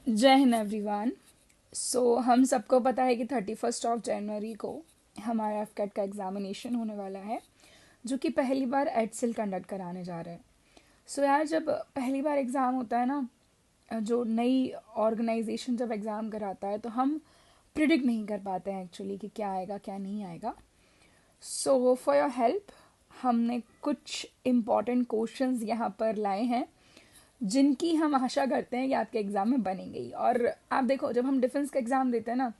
जय हिंद एवरीवन। हम सबको पता है कि 31 जनवरी को हमारा एफकेट का एग्ज़ामिनेशन होने वाला है, जो कि पहली बार एडसिल कंडक्ट कराने जा रहे हैं। यार, जब पहली बार एग्ज़ाम होता है ना, जो नई ऑर्गेनाइजेशन जब एग्ज़ाम कराता है तो हम प्रिडिक्ट नहीं कर पाते हैं एक्चुअली कि क्या आएगा क्या नहीं आएगा। फॉर योर हेल्प हमने कुछ इम्पॉर्टेंट क्वेश्चंस यहाँ पर लाए हैं, जिनकी हम आशा करते हैं कि आपके एग्ज़ाम में बनेंगे ही। और आप देखो, जब हम डिफेंस का एग्ज़ाम देते हैं ना,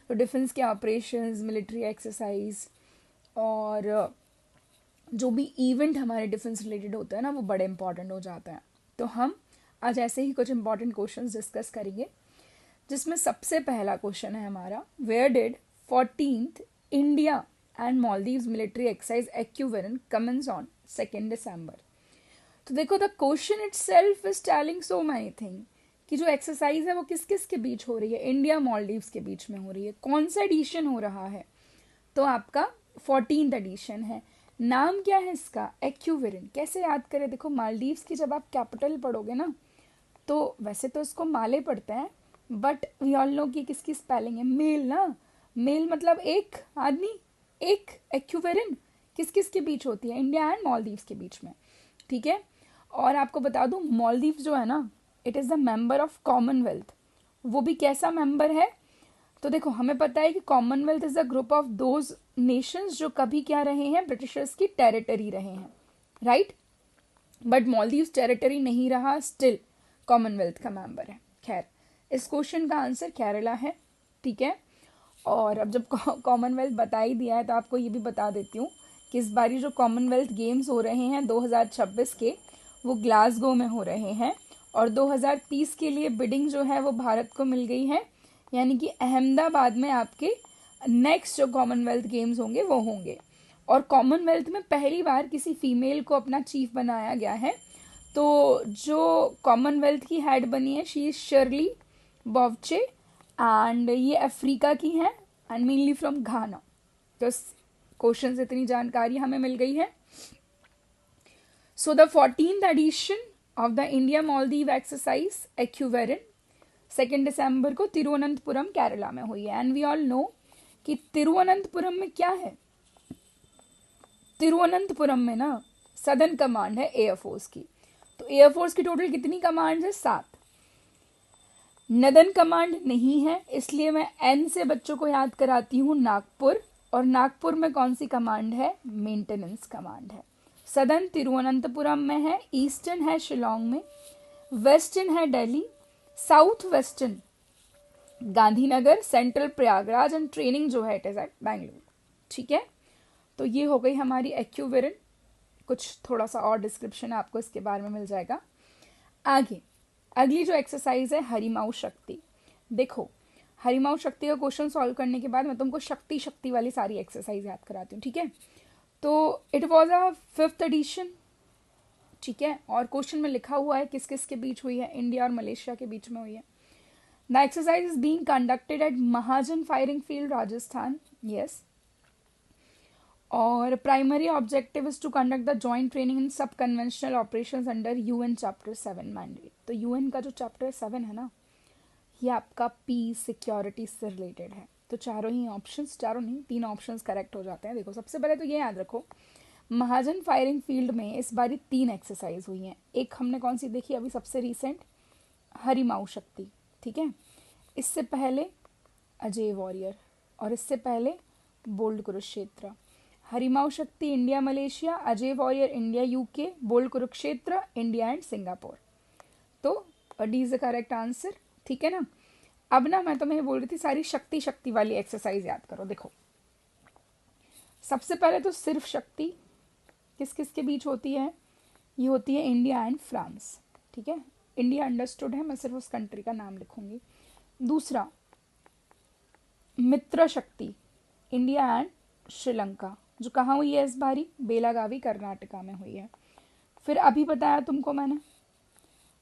तो डिफेंस के ऑपरेशंस, मिलिट्री एक्सरसाइज और जो भी इवेंट हमारे डिफेंस रिलेटेड होता है ना, वो बड़े इंपॉर्टेंट हो जाता है। तो हम आज ऐसे ही कुछ इंपॉर्टेंट क्वेश्चंस डिस्कस करेंगे, जिसमें सबसे पहला क्वेश्चन है हमारा, where did 14th India and Maldives military exercise Ekuverin commence on 2 December. तो देखो, the question itself is telling so many thing कि जो एक्सरसाइज है वो किस किस के बीच हो रही है। इंडिया मालदीव्स के बीच में हो रही है। कौन सा एडिशन हो रहा है? तो आपका 14th एडिशन है। नाम क्या है इसका? एक्यूवेरेंट। कैसे याद करें? देखो, मालदीव्स की जब आप कैपिटल पढ़ोगे ना, तो वैसे तो इसको माले पढ़ते हैं, बट वी ऑल नो कि किसकी स्पेलिंग है? मेल ना। मेल मतलब एक आदमी, एक। एक्यूवेरेंट किस किस के बीच होती है? इंडिया एंड मालदीव्स के बीच में। ठीक है। और आपको बता दूं, मालदीव्स जो है ना, it is the member of Commonwealth. वो भी कैसा मेंबर है? तो देखो, हमें पता है कि Commonwealth is the group of those Nations जो कभी क्या रहे हैं? ब्रिटिशर्स की टेरिटरी रहे हैं, राइट? बट मालदीव्स टेरिटरी नहीं रहा, स्टिल कॉमनवेल्थ का मेंबर है। खैर, इस क्वेश्चन का आंसर केरला है। ठीक है। और अब जब कॉमनवेल्थ बता ही दिया है, तो आपको ये भी बता देती हूँ कि इस बारी जो कॉमनवेल्थ गेम्स हो रहे हैं 2026 के, वो ग्लासगो में हो रहे हैं। और 2030 के लिए बिडिंग जो है वो भारत को मिल गई है, यानी कि अहमदाबाद में आपके नेक्स्ट जो कॉमनवेल्थ गेम्स होंगे वो होंगे। और कॉमनवेल्थ में पहली बार किसी फीमेल को अपना चीफ बनाया गया है। तो जो कॉमनवेल्थ की हेड बनी है, शी इज शर्ली बॉवचे, एंड ये अफ्रीका की हैं एंड मेनली फ्रॉम घाना। तो क्वेश्चन से इतनी जानकारी हमें मिल गई है। So the 14th edition of the India Maldive exercise Ekuverin 2 दिसंबर को तिरुवनंतपुरम केरला में हुई है। एंड वी ऑल नो कि तिरुवनंतपुरम में क्या है? तिरुवनंतपुरम में ना सदर्न कमांड है एयरफोर्स की। तो एयरफोर्स की टोटल कितनी कमांड है? 7। नदन कमांड नहीं है, इसलिए मैं एन से बच्चों को याद कराती हूँ नागपुर। और नागपुर में कौन सी कमांड है? मेंटेनेंस कमांड है। सदर्न तिरुवनंतपुरम में है, ईस्टर्न है शिलोंग में, वेस्टर्न है Delhi, south western Gandhinagar, central Prayagraj, and training जो है इट इज एट बेंगलुरु। ठीक है। तो ये हो गई हमारी एक्यूवेरेंट। कुछ थोड़ा सा और डिस्क्रिप्शन आपको इसके बारे में मिल जाएगा आगे। अगली जो एक्सरसाइज है, हरिमाऊ शक्ति। देखो, हरिमाऊ शक्ति का क्वेश्चन सॉल्व करने के बाद मैं तुमको शक्ति शक्ति वाली सारी एक्सरसाइज याद कराती हूँ। ठीक है। तो it was a 5th addition. ठीक है। और क्वेश्चन में लिखा हुआ है किस किस के बीच हुई है? इंडिया और मलेशिया के बीच में हुई है। The exercise is being conducted at Mahajan firing field, Rajasthan. Yes. और primary objective is to conduct the joint training in sub conventional operations under UN chapter 7 mandate. तो यूएन का जो चैप्टर 7 है ना, ये आपका पीस सिक्योरिटी से रिलेटेड है। तो चारों ही ऑप्शंस, चारों नहीं 3 ऑप्शंस करेक्ट हो जाते हैं। देखो, सबसे पहले तो ये याद रखो, महाजन फायरिंग फील्ड में इस बारी 3 एक्सरसाइज हुई हैं। एक हमने कौन सी देखी अभी सबसे रिसेंट? हरिमाऊ शक्ति। ठीक है। इससे पहले अजय वॉरियर, और इससे पहले bold Kurukshetra. Harimau Shakti India Malaysia, Ajeya warrior India UK, bold Kurukshetra India and Singapore. तो D is the correct answer. ठीक है ना। अब ना मैं तुम्हें बोल रही थी सारी शक्ति शक्ति वाली एक्सरसाइज याद करो। देखो, सबसे पहले तो सिर्फ शक्ति किस किस के बीच होती है? ये होती है इंडिया एंड फ्रांस। ठीक है। इंडिया अंडरस्टूड है, मैं सिर्फ उस कंट्री का नाम लिखूंगी। दूसरा, मित्र शक्ति इंडिया एंड श्रीलंका, जो कहाँ हुई है इस बारी? बेलागावी कर्नाटका में हुई है। फिर अभी बताया तुमको मैंने,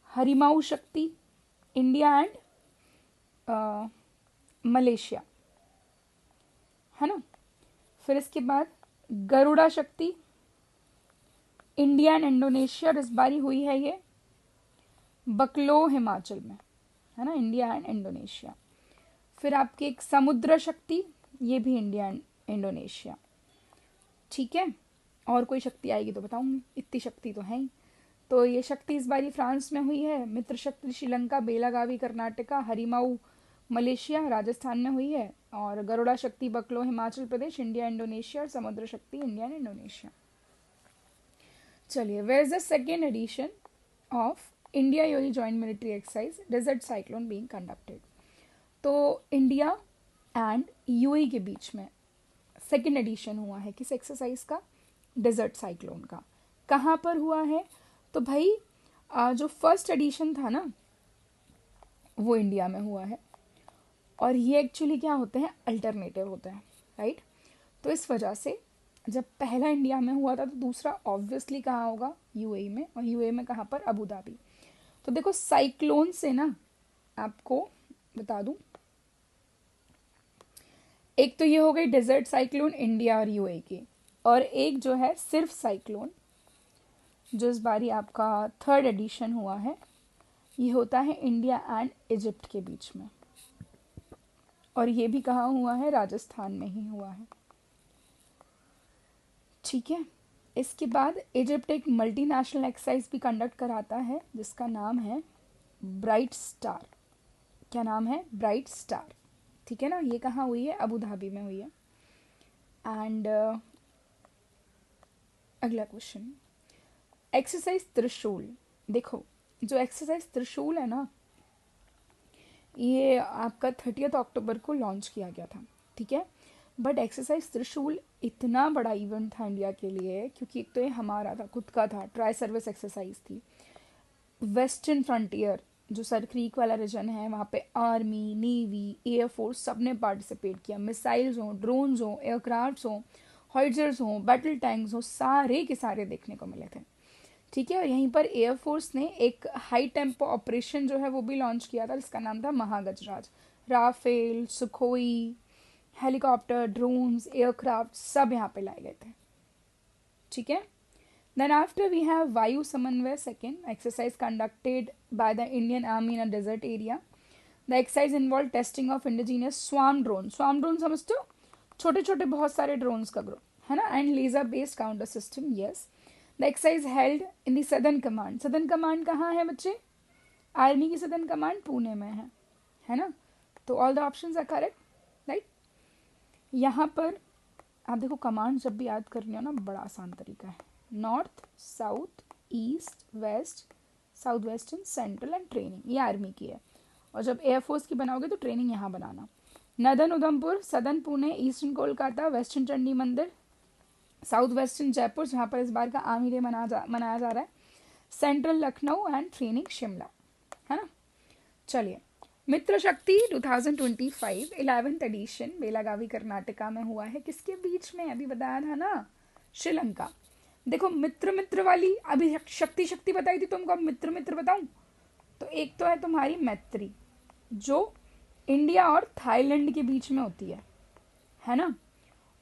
Harimau Shakti India and Malaysia, है ना। फिर इसके बाद गरुड़ा शक्ति इंडिया एंड इंडोनेशिया, और इस बारी हुई है ये बकलो हिमाचल में। है ना, इंडिया एंड इंडोनेशिया। फिर आपकी एक समुद्र शक्ति, ये भी इंडिया एंड इंडोनेशिया। ठीक है, और कोई शक्ति आएगी तो बताऊंगी, इतनी शक्ति तो है ही। तो ये शक्ति इस बारी फ्रांस में हुई है, मित्र शक्ति श्रीलंका, बेलागावी कर्नाटका, हरिमाऊ मलेशिया, राजस्थान में हुई है, और गरुड़ा शक्ति बकलो हिमाचल प्रदेश, इंडिया इंडोनेशिया, और Samudra Shakti India and Indonesia. चलिए, where is the second edition of India UAE joint military exercise desert cyclone being conducted. तो इंडिया एंड यूएई के बीच में सेकेंड एडिशन हुआ है किस एक्सरसाइज का, डेजर्ट साइक्लोन का। कहाँ पर हुआ है, तो भाई जो फर्स्ट एडिशन था ना वो इंडिया में हुआ है, और ये एक्चुअली क्या होते हैं, अल्टरनेटिव होते हैं, राइट। तो इस वजह से जब पहला इंडिया में हुआ था तो दूसरा ऑब्वियसली कहाँ होगा, यूएई में, और यूएई में कहाँ पर, अबू धाबी। तो देखो साइक्लोन से ना आपको बता दूं, एक तो ये हो गई डेजर्ट साइक्लोन इंडिया और यूएई की, और एक जो है सिर्फ साइक्लोन जो इस बारी आपका थर्ड एडिशन हुआ है, ये होता है इंडिया एंड इजिप्ट के बीच में, और ये भी कहाँ हुआ है, राजस्थान में ही हुआ है। ठीक है, इसके बाद इजिप्ट एक मल्टीनेशनल एक्सरसाइज भी कंडक्ट कराता है जिसका नाम है ब्राइट स्टार। क्या नाम है, ब्राइट स्टार। ठीक है ना, ये कहाँ हुई है, अबू धाबी में हुई है। एंड अगला क्वेश्चन, एक्सरसाइज त्रिशूल। देखो जो एक्सरसाइज त्रिशूल है ना, ये आपका 30 अक्टूबर को लॉन्च किया गया था। ठीक है, बट एक्सरसाइज त्रिशूल इतना बड़ा इवेंट था इंडिया के लिए, क्योंकि एक तो ये हमारा था, खुद का था, ट्राई सर्विस एक्सरसाइज थी। वेस्टर्न फ्रंटियर जो सर क्रीक वाला रीजन है, वहाँ पे आर्मी, नेवी, एयरफोर्स सब ने पार्टिसिपेट किया। मिसाइल्स हों, ड्रोन्स हों, एयरक्राफ्ट्स हों, हॉइजर्स हों, बैटल टैंक्स हों, सारे के सारे देखने को मिले थे। ठीक है, और यहीं पर एयरफोर्स ने एक हाई टेम्पो ऑपरेशन जो है वो भी लॉन्च किया था, जिसका नाम था Mahagajraj. Rafale, Sukhoi, helicopter, drones, aircraft सब यहाँ पे लाए गए थे। ठीक है, then after we have Vayu Samanvay second exercise conducted by the Indian army in a desert area. The exercise involve testing of indigenous swarm drone. Swarm drone समझते हो, छोटे छोटे बहुत सारे ड्रोन्स का ग्रुप, है ना, and laser based counter system. Yes, the exercise held in the southern command. Southern command कहाँ है बच्चे, आर्मी की सदर्न कमांड पुणे में है ना। तो all the options are correct, right. यहाँ पर आप देखो, कमांड जब भी याद करनी हो ना, बड़ा आसान तरीका है, north, south, east, west, south western, central and training, ये आर्मी की है। और जब एयरफोर्स की बनाओगे तो ट्रेनिंग यहाँ बनाना। Northern Udhampur, southern Pune, eastern Kolkata, western Chandi Mandir, south western Jaipur जहाँ पर इस बार का आर्मी डे मनाया जा रहा है, central Lucknow and training Shimla, है ना। चलिए, मित्र शक्ति 2025 11th एडिशन बेलागावी कर्नाटका में हुआ है, किसके बीच में, अभी बताया था ना, श्रीलंका। देखो मित्र मित्र वाली अभी शक्ति शक्ति बताई थी तुमको, अब मित्र मित्र बताऊं तो एक तो है तुम्हारी मैत्री जो इंडिया और थाईलैंड के बीच में होती है ना।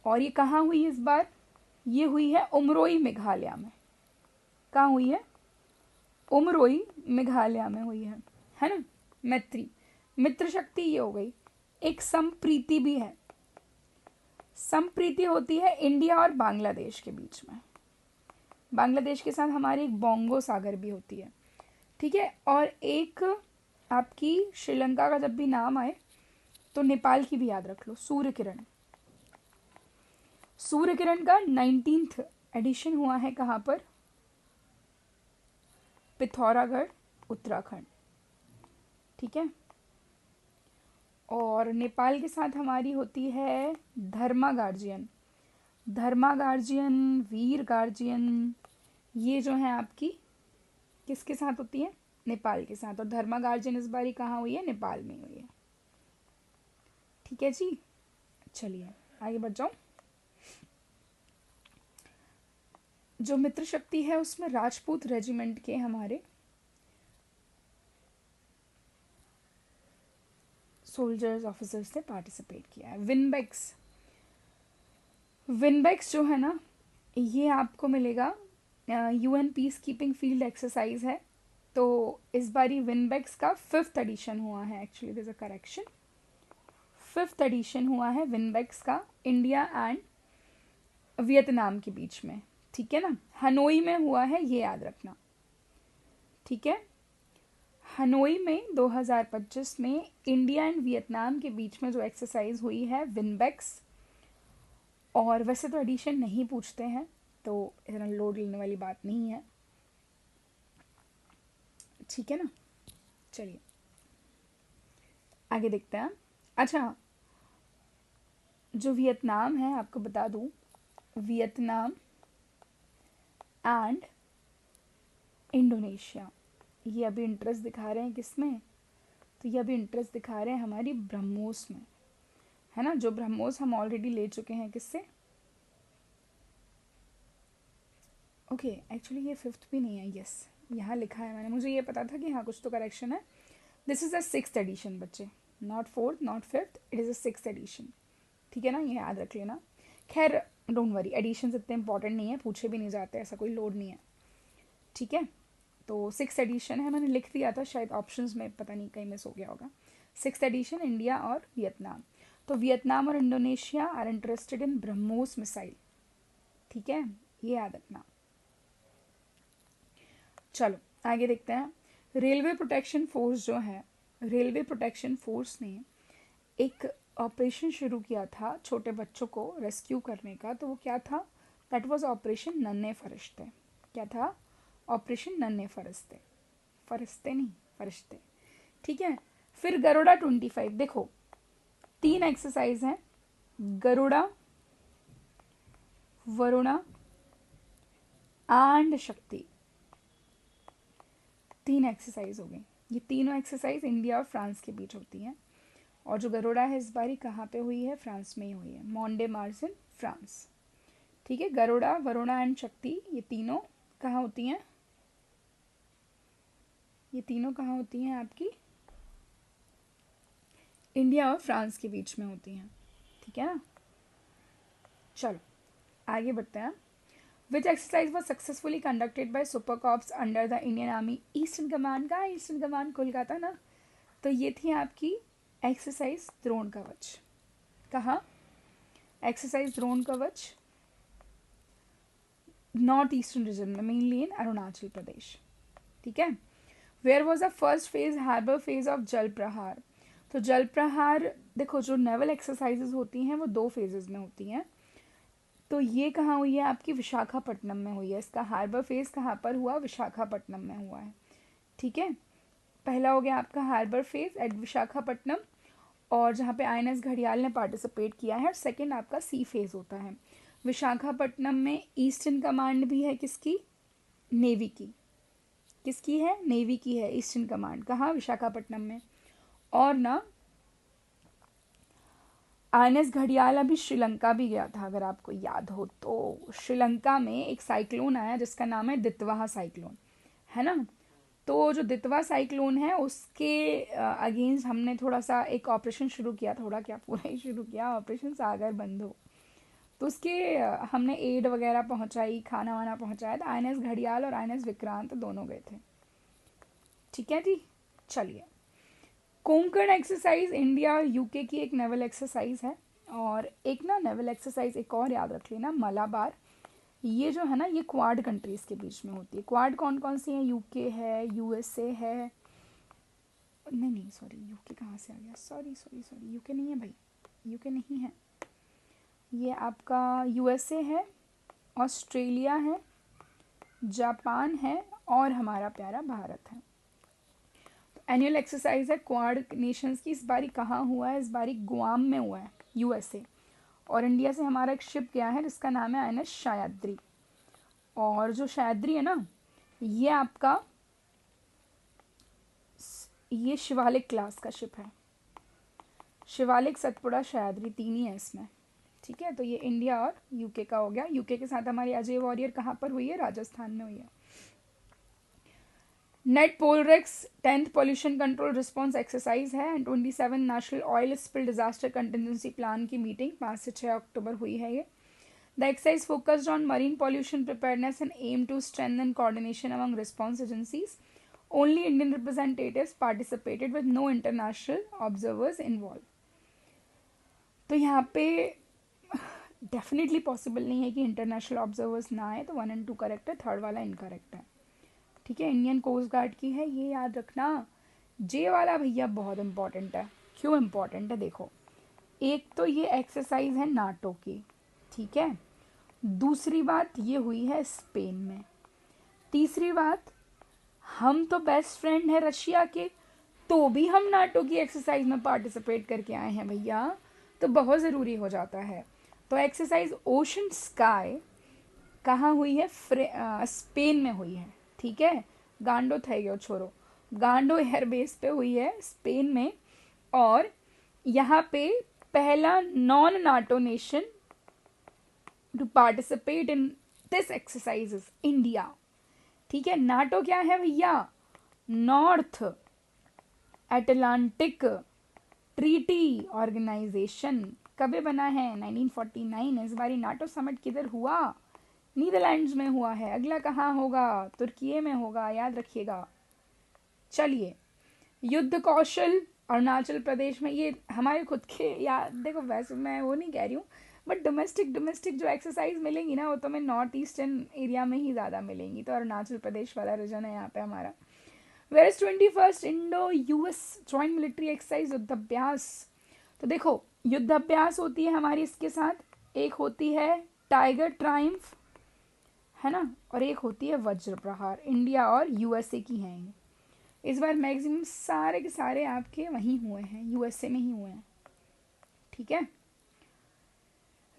और ये कहाँ हुई इस बार, ये हुई है उमरोई मेघालय में। कहाँ हुई है, उमरोई मेघालय में हुई है ना। मैत्री, मित्र शक्ति ये हो गई। एक संप्रीति भी है, संप्रीति होती है इंडिया और बांग्लादेश के बीच में, बांग्लादेश के साथ हमारी एक बोंगो सागर भी होती है। ठीक है, और एक आपकी श्रीलंका का जब भी नाम आए तो नेपाल की भी याद रख लो, सूर्य किरण। सूर्य किरण का 19th एडिशन हुआ है कहाँ पर, पिथौरागढ़, उत्तराखंड। ठीक है, और नेपाल के साथ हमारी होती है धर्मा गार्जियन, धर्मा गार्जियन, वीर गार्जियन, ये जो है आपकी किसके साथ होती है, नेपाल के साथ। और धर्मा गार्जियन इस बारी कहाँ हुई है, नेपाल में हुई है। ठीक है जी, चलिए आगे बढ़ जाऊं। जो मित्र शक्ति है उसमें राजपूत रेजिमेंट के हमारे सोल्जर्स, ऑफिसर्स ने पार्टिसिपेट किया है। विनबेक्स, विनबेक्स जो है ना, ये आपको मिलेगा UN peace keeping field exercise है तो इस बारी विनबेक्स का 5th एडिशन हुआ है, actually there is a correction, 5th edition हुआ है विनबेक्स का, इंडिया एंड वियतनाम के बीच में, ठीक है ना। हनोई में हुआ है, ये याद रखना, ठीक है। हनोई में 2025 में इंडिया एंड वियतनाम के बीच में जो एक्सरसाइज हुई है विनबेक्स, और वैसे तो एडिशन नहीं पूछते हैं तो इतना लोड लेने वाली बात नहीं है, ठीक है ना। चलिए आगे देखते हैं। अच्छा, जो वियतनाम है, आपको बता दूं, वियतनाम एंड इंडोनेशिया, ये अभी इंटरेस्ट दिखा रहे हैं किसमें, तो ये अभी इंटरेस्ट दिखा रहे हैं हमारी ब्रह्मोस में, है ना। जो ब्रह्मोस हम ऑलरेडी ले चुके हैं किससे, ओके एक्चुअली ये 5th भी नहीं है, यस यहाँ लिखा है मैंने, मुझे ये पता था कि हाँ कुछ तो करेक्शन है। This is a 6th edition बच्चे, not 4th not 5th, it is a 6th edition, ठीक है ना, ये याद रख लेना। खैर डोंट वरी, एडिशन इतने इंपॉर्टेंट नहीं है, पूछे भी नहीं जाते, ऐसा कोई लोड नहीं है, ठीक है। तो 6th एडिशन है, मैंने लिख दिया था शायद ऑप्शंस में, पता नहीं कहीं मिस हो गया होगा। 6th एडिशन, इंडिया और वियतनाम। तो वियतनाम और Indonesia are interested in BrahMos missile, ठीक है, ये याद रखना। चलो आगे देखते हैं। रेलवे प्रोटेक्शन फोर्स जो है, रेलवे प्रोटेक्शन फोर्स ने एक ऑपरेशन शुरू किया था छोटे बच्चों को रेस्क्यू करने का, तो वो क्या था, दैट वाज ऑपरेशन नन्हे फरिश्ते। क्या था, ऑपरेशन नन्हे फरिश्ते, फरिश्ते नहीं फरिश्ते, ठीक है। फिर गरुड़ा 25, देखो 3 एक्सरसाइज हैं, गरुड़ा, वरुणा एंड शक्ति, 3 एक्सरसाइज हो गई। ये तीनों एक्सरसाइज इंडिया और फ्रांस के बीच होती हैं, और जो गरुड़ा है इस बारी कहाँ पे हुई है, फ्रांस में ही हुई है, मॉन्ट दे मार्स इन फ्रांस, ठीक है। गरुड़ा, वरुणा एंड शक्ति, ये तीनों कहाँ होती हैं, ये तीनों कहाँ होती हैं आपकी, इंडिया और फ्रांस के बीच में होती हैं, ठीक है ना। चलो आगे बढ़ते हैं। Which exercise was successfully conducted by super corps under the Indian army eastern command, का ईस्टर्न कमांड कोलकाता ना। तो ये थी आपकी एक्सरसाइज द्रोण कवच, कहाँ, exercise Drona Kavach north eastern region में, मेनली इन अरुणाचल प्रदेश, ठीक है। Where was the first phase, harbour phase of Jal Prahar. तो जल प्रहार, देखो जो नेवल एक्सरसाइजेज होती हैं वो 2 फेजेस में होती हैं, तो ये कहाँ हुई है आपकी, विशाखापट्टनम में हुई है। इसका हार्बर फेज कहाँ पर हुआ, विशाखापट्टनम में हुआ है, ठीक है। पहला हो गया आपका हार्बर फेज एट विशाखापट्टनम, और जहाँ पे INS घड़ियाल ने पार्टिसिपेट किया है, और सेकंड आपका सी फेज होता है विशाखापट्टनम में। ईस्टर्न कमांड भी है किसकी, नेवी की, किसकी है, नेवी की है ईस्टर्न कमांड, कहाँ, विशाखापट्टनम में। और ना INS घड़ियाल अभी श्रीलंका भी गया था, अगर आपको याद हो तो। श्रीलंका में एक साइक्लोन आया जिसका नाम है दितवाह साइक्लोन, है ना। तो जो दितवा साइक्लोन है उसके अगेंस्ट हमने थोड़ा सा एक ऑपरेशन शुरू किया, थोड़ा क्या पूरा ही शुरू किया, ऑपरेशन सागर बंधु। तो उसके हमने एड वगैरह पहुंचाई, खाना वाना पहुंचाया था। INS घड़ियाल और INS विक्रांत दोनों गए थे, ठीक है जी। चलिए, कोंकण एक्सरसाइज इंडिया और यूके की एक नेवल एक्सरसाइज है, और एक ना नेवल एक्सरसाइज एक और याद रख लेना, मलाबार। ये जो है ना, ये क्वाड कंट्रीज के बीच में होती है। क्वाड कौन कौन सी हैं, यूके है, USA है, नहीं नहीं सॉरी, यूके कहाँ से आ गया, सॉरी सॉरी सॉरी, यूके नहीं है भाई, यूके नहीं है, ये आपका USA है, ऑस्ट्रेलिया है, जापान है, और हमारा प्यारा भारत है। एनुअल एक्सरसाइज है क्वाड नेशंस की। इस बारी कहाँ हुआ है, इस बारी गुआम में हुआ है, USA। और इंडिया से हमारा एक शिप गया है जिसका नाम है INS शायद्री। और जो शायद्री है ना, ये आपका, ये शिवालिक क्लास का शिप है, शिवालिक, सतपुड़ा, शायद्री, 3 ही है इसमें, ठीक है। तो ये इंडिया और यूके का हो गया। यूके के साथ हमारी अजय वॉरियर कहाँ पर हुई है, राजस्थान में हुई है। NATPOLREX 10th pollution control response exercise है, and 27 national oil spill disaster contingency plan की मीटिंग 5 से 6 अक्टूबर हुई है ये। The exercise focused on marine pollution preparedness and aim to strengthen coordination among response agencies. Only Indian representatives participated with no international observers involved. तो यहाँ पे definitely possible नहीं है कि इंटरनेशनल ऑब्जर्वर्स ना आए, तो 1 और 2 करेक्ट है, थर्ड वाला इनकरेक्ट है. ठीक है, इंडियन कोस्ट गार्ड की है, ये याद रखना. जे वाला भैया बहुत इंपॉर्टेंट है. क्यों इंपॉर्टेंट है देखो, एक तो ये एक्सरसाइज है नाटो की, ठीक है. दूसरी बात ये हुई है स्पेन में. तीसरी बात, हम तो बेस्ट फ्रेंड है रशिया के, तो भी हम नाटो की एक्सरसाइज में पार्टिसिपेट करके आए हैं भैया, तो बहुत ज़रूरी हो जाता है. तो एक्सरसाइज ओशन स्काई कहाँ हुई है? स्पेन में हुई है. ठीक है, गांडो થઈ ગયો छोरो, गांडो एयरबेस पे हुई है स्पेन में. और यहाँ पे पहला non NATO nation to participate in this exercise is India. ठीक है, नाटो क्या है भैया? North Atlantic Treaty Organization. कब बना है? 1949. इस बारी नाटो समिट किधर हुआ? नीदरलैंड्स में हुआ है. अगला कहाँ होगा? तुर्की में होगा, याद रखिएगा. चलिए, युद्ध कौशल अरुणाचल प्रदेश में, ये हमारे खुद के यार देखो, वैसे मैं वो नहीं कह रही हूँ, बट डोमेस्टिक जो एक्सरसाइज मिलेंगी ना, वो तो मैं नॉर्थ ईस्टर्न एरिया में ही ज़्यादा मिलेंगी. तो अरुणाचल प्रदेश वाला रीजन है यहाँ पे हमारा. Where is 21st Indo US joint military exercise Yudh Abhyas. तो देखो, युद्धाभ्यास होती है हमारी इसके साथ, एक होती है टाइगर ट्रायम्फ, है ना, और एक होती है वज्र प्रहार. इंडिया और यूएसए की हैं. इस बार मैक्सिमम सारे के सारे आपके वहीं हुए हैं, यूएसए में ही हुए हैं. ठीक है.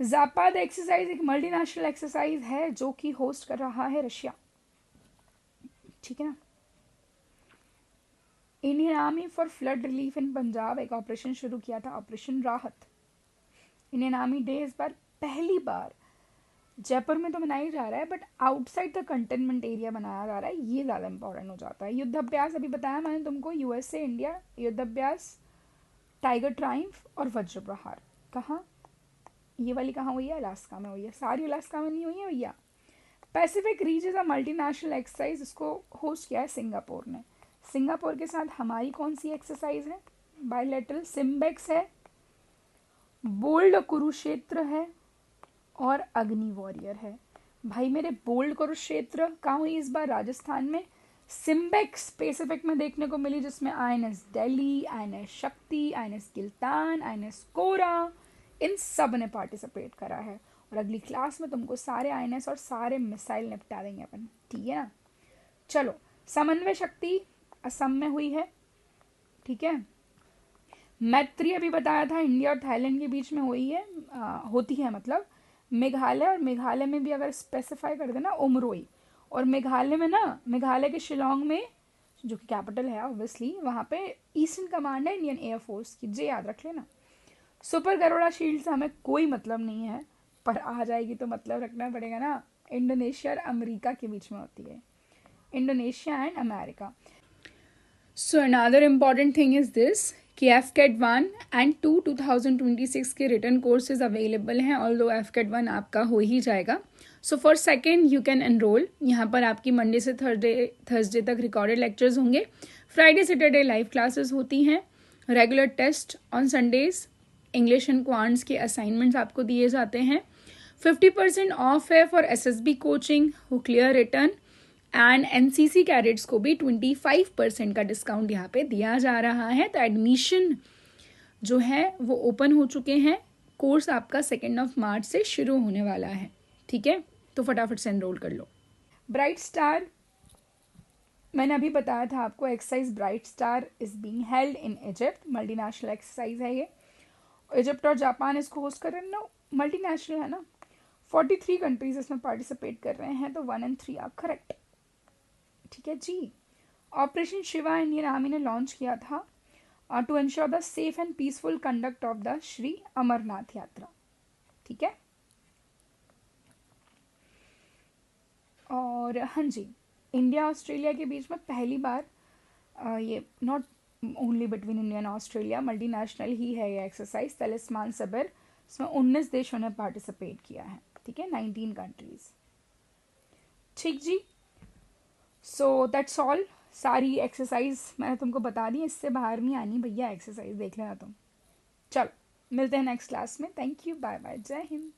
जापाद एक्सरसाइज एक मल्टीनेशनल एक्सरसाइज है जो कि होस्ट कर रहा है रशिया. ठीक है ना. Indian army for flood relief in Punjab एक ऑपरेशन शुरू किया था, ऑपरेशन राहत. इंडियन आर्मी डे इस बार पहली बार जयपुर में तो मनाया जा रहा है, but outside the containment area बनाया जा रहा है. ये ज़्यादा इंपॉर्टेंट हो जाता है. युद्धाभ्यास अभी बताया मैंने तुमको, यूएसए इंडिया युद्धाभ्यास, टाइगर ट्रायम्फ और वज्र प्रहार. कहाँ? ये वाली कहाँ हुई है? अलास्का में हुई है. सारी अलास्का में नहीं हुई है भैया. Pacific reach is a multinational exercise, इसको होस्ट किया है सिंगापुर ने. सिंगापुर के साथ हमारी कौन सी एक्सरसाइज है? बायलैटरल सिम्बेक्स है, बोल्ड कुरुक्षेत्र है और अग्नि वॉरियर है. भाई मेरे, बोल्ड कुरुक्षेत्र कहाँ हुई इस बार? राजस्थान में. सिम्बेक्स पैसिफिक में देखने को मिली, जिसमें आईएनएस दिल्ली, आईएनएस शक्ति, आईएनएस किल्तान, आईएनएस कोरा, इन सब ने पार्टिसिपेट करा है. और अगली क्लास में तुमको सारे आईएनएस और सारे मिसाइल निपटा देंगे अपन. ठीक है ना. चलो, समन्वय शक्ति असम में हुई है. ठीक है. मैत्री अभी बताया था इंडिया और थाईलैंड के बीच में हुई है, होती है मतलब. मेघालय, और मेघालय में भी अगर स्पेसिफाई कर देना उमरोई. और मेघालय में ना, मेघालय के शिलोंग में, जो कि कैपिटल है ऑब्वियसली, वहाँ पे ईस्टर्न कमांड है इंडियन एयरफोर्स की. जे याद रख लेना. सुपर गरुड़ा शील्ड से हमें कोई मतलब नहीं है, पर आ जाएगी तो मतलब रखना पड़ेगा ना. इंडोनेशिया और अमेरिका के बीच में होती है, Indonesia and America. So another important thing is this कि FCAT 1 एंड 2 2026 के रिटर्न कोर्सेज अवेलेबल हैं, ऑल्दो FCAT 1 आपका हो ही जाएगा. So for second you can enroll. यहाँ पर आपकी मंडे से थर्सडे तक रिकॉर्डेड लेक्चर्स होंगे. फ्राइडे सैटरडे लाइव क्लासेस होती हैं. Regular test on Sundays. English and quants के असाइनमेंट्स आपको दिए जाते हैं. 50% ऑफ है for SSB coaching who clear return. And NCC cadets को भी 25% का डिस्काउंट यहाँ पे दिया जा रहा है. तो एडमिशन जो है वो ओपन हो चुके हैं. कोर्स आपका 2 मार्च से शुरू होने वाला है. ठीक है, तो फटाफट से एनरोल कर लो. ब्राइट स्टार मैंने अभी बताया था आपको. Exercise bright star is being held in Egypt. Multinational exercise है ये. इजिप्ट और जापान इसको होस्ट कर रहे हैं ना, मल्टीनेशनल है ना. 43 कंट्रीज इसमें पार्टिसिपेट कर रहे हैं, तो 1 और 3 आर करेक्ट. ठीक है जी. ऑपरेशन शिवा इंडियन आर्मी ने लॉन्च किया था to ensure the safe and peaceful conduct of the Shri Amarnath Yatra. ठीक है. और हाँ जी, इंडिया ऑस्ट्रेलिया के बीच में पहली बार ये not only between India and Australia, multinational ही है ये एक्सरसाइज. तलिस्मान सबर, इसमें 19 देशों ने पार्टिसिपेट किया है. ठीक है, 19 कंट्रीज. ठीक जी. So that's all. सारी एक्सरसाइज मैंने तुमको बता दी, इससे बाहर नहीं आनी भैया, एक्सरसाइज देख लेना तुम। चलो मिलते हैं नेक्स्ट क्लास में। थैंक यू, बाय बाय, जय हिंद।